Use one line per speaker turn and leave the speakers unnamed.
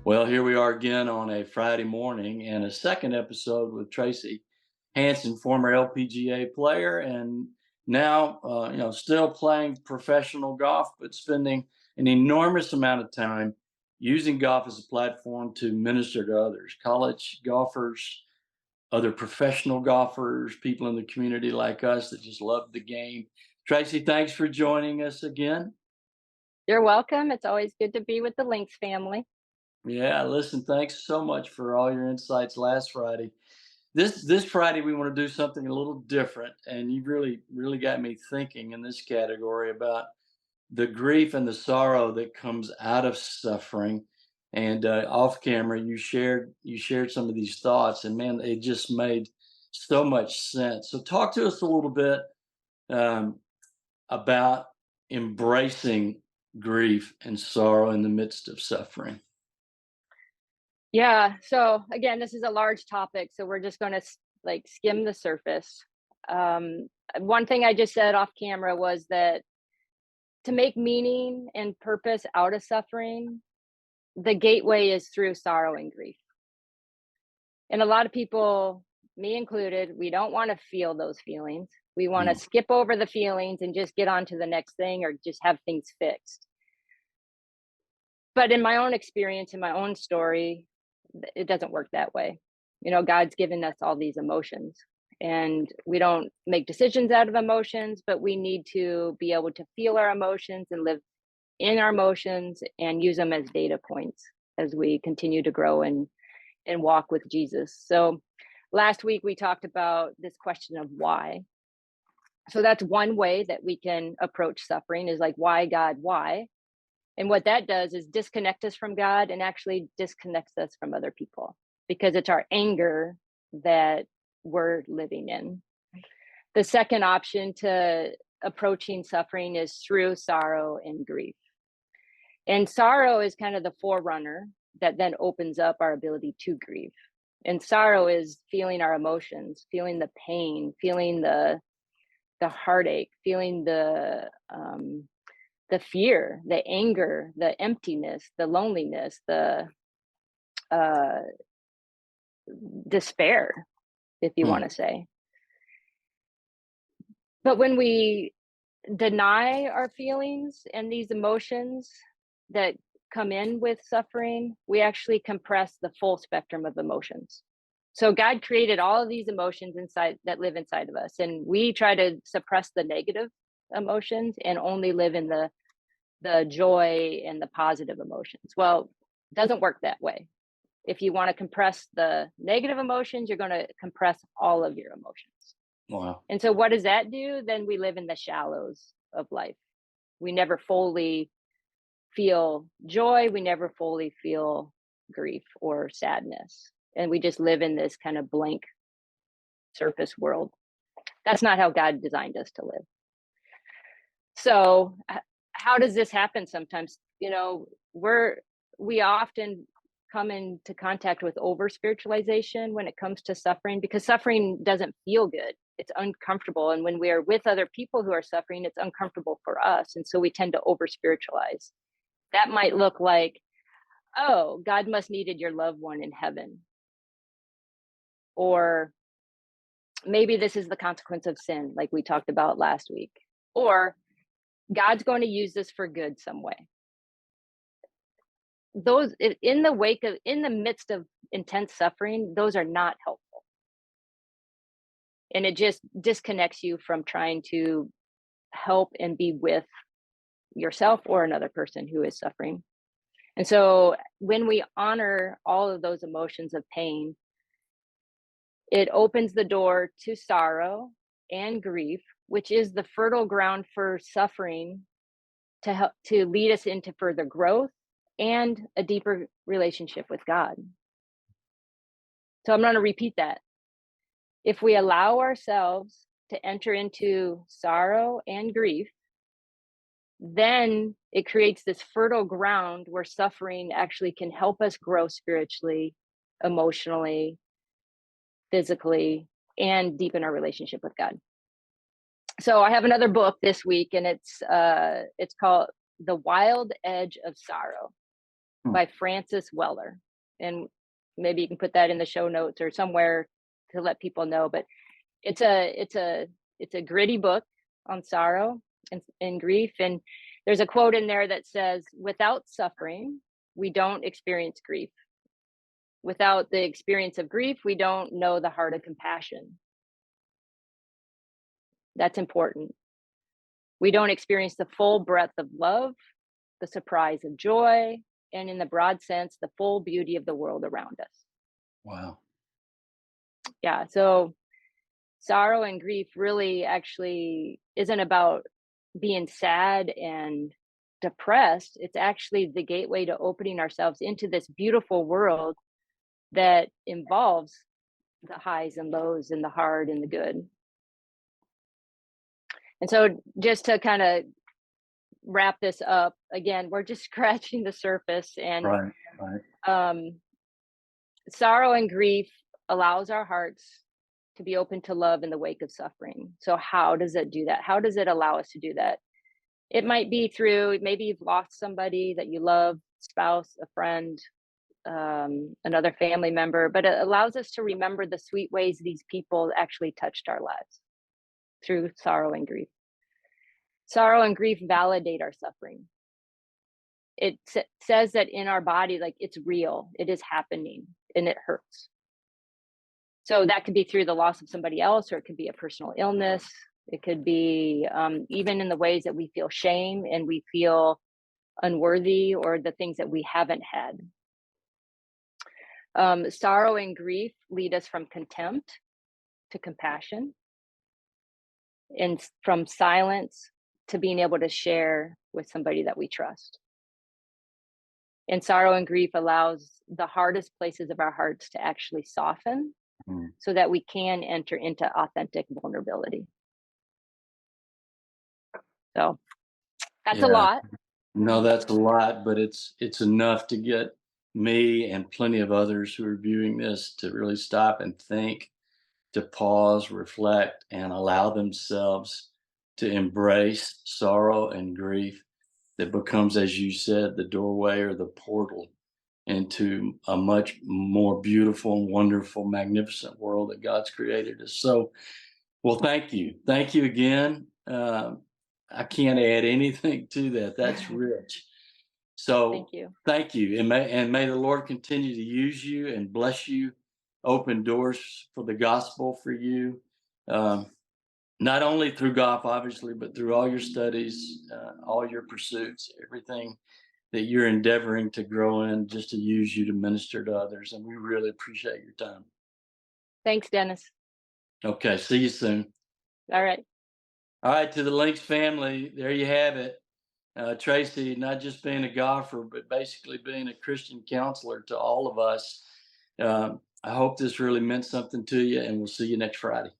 Well, here we are again on a Friday morning and a second episode with Tracy Hansen, former LPGA player, and now still playing professional golf, but spending an enormous amount of time using golf as a platform to minister to others, college golfers, other professional golfers, people in the community like us that just love the game. Tracy, thanks for joining us again.
You're welcome. It's always good to be with the Lynx family.
Yeah, listen, thanks so much for all your insights last Friday. This Friday we want to do something a little different, and you really got me thinking in this category about the grief and the sorrow that comes out of suffering. And off camera, you shared some of these thoughts, and man, it just made so much sense. So talk to us a little bit um, about embracing grief and sorrow in the midst of suffering.
Yeah. So again, this is a large topic, so we're just going to like skim the surface. One thing I just said off camera was that to make meaning and purpose out of suffering, the gateway is through sorrow and grief. And a lot of people, me included, we don't want to feel those feelings. We want to
Mm.
skip over the feelings and just get on to the next thing or just have things fixed. But in my own experience, in my own story, it doesn't work that way. God's given us all these emotions, and we don't make decisions out of emotions, but we need to be able to feel our emotions and live in our emotions and use them as data points as we continue to grow and walk with Jesus. So last week we talked about this question of why. So that's one way that we can approach suffering is like, why, God, why? And what that does is disconnect us from God and actually disconnects us from other people because it's our anger that we're living in. The second option to approaching suffering is through sorrow and grief. And sorrow is kind of the forerunner that then opens up our ability to grieve. And sorrow is feeling our emotions, feeling the pain, feeling the heartache, feeling the fear, the anger, the emptiness, the loneliness, the uh, despair, if you want
Hmm.
to say. But when we deny our feelings and these emotions that come in with suffering, we actually compress the full spectrum of emotions. So God created all of these emotions inside that live inside of us, and we try to suppress the negative emotions and only live in the joy and the positive emotions. Well, it doesn't work that way. If you want to compress the negative emotions, you're going to compress all of your emotions.
Wow.
And so, what does that do? Then we live in the shallows of life. We never fully feel joy. We never fully feel grief or sadness. And we just live in this kind of blank surface world. That's not how God designed us to live. So, how does this happen sometimes? We often come into contact with over spiritualization when it comes to suffering because suffering doesn't feel good. It's uncomfortable. And when we are with other people who are suffering, it's uncomfortable for us. And so we tend to over spiritualize. That might look like, oh, God must needed your loved one in heaven. Or maybe this is the consequence of sin, like we talked about last week. Or God's going to use this for good some way. In the midst of intense suffering, those are not helpful. And it just disconnects you from trying to help and be with yourself or another person who is suffering. And so when we honor all of those emotions of pain, it opens the door to sorrow and grief, which is the fertile ground for suffering to help to lead us into further growth and a deeper relationship with God. So I'm going to repeat that. If we allow ourselves to enter into sorrow and grief, then it creates this fertile ground where suffering actually can help us grow spiritually, emotionally, physically, and deepen our relationship with God. So I have another book this week, and it's called The Wild Edge of Sorrow.
Hmm.
by Francis Weller. And maybe you can put that in the show notes or somewhere to let people know. But it's a gritty book on sorrow and grief. And there's a quote in there that says, "Without suffering, we don't experience grief. Without the experience of grief, we don't know the heart of compassion." That's important. We don't experience the full breadth of love, the surprise of joy, and in the broad sense, the full beauty of the world around us.
Wow.
Yeah. So sorrow and grief really actually isn't about being sad and depressed. It's actually the gateway to opening ourselves into this beautiful world that involves the highs and lows and the hard and the good. And so, just to kind of wrap this up, again, we're just scratching the surface. And
Right. Right.
um, sorrow and grief allows our hearts to be open to love in the wake of suffering. So, how does it do that? How does it allow us to do that? It might be through, maybe you've lost somebody that you love, spouse, a friend, another family member, but it allows us to remember the sweet ways these people actually touched our lives through sorrow and grief. Sorrow and grief validate our suffering. It says that in our body, like, it's real, it is happening, and it hurts. So that could be through the loss of somebody else, or it could be a personal illness. It could be even in the ways that we feel shame and we feel unworthy, or the things that we haven't had. Sorrow and grief lead us from contempt to compassion, and from silence to being able to share with somebody that we trust. And sorrow and grief allows the hardest places of our hearts to actually soften
Mm.
so that we can enter into authentic vulnerability. So that's a
Yeah.
lot.
No, that's a lot, but it's enough to get me and plenty of others who are viewing this to really stop and think, to pause, reflect, and allow themselves to embrace sorrow and grief that becomes, as you said, the doorway or the portal into a much more beautiful, wonderful, magnificent world that God's created us. So, well, thank you. Thank you again. I can't add anything to that. That's rich.
Thank
So
you.
thank you. And may the Lord continue to use you and bless you, open doors for the gospel for you. Um, not only through golf, obviously, but through all your studies, all your pursuits, everything that you're endeavoring to grow in, just to use you to minister to others. And we really appreciate your time.
Thanks, Dennis.
Okay, see you soon.
All right.
All right, to the Lynx family, there you have it. Tracy, not just being a golfer, but basically being a Christian counselor to all of us. I hope this really meant something to you, and we'll see you next Friday.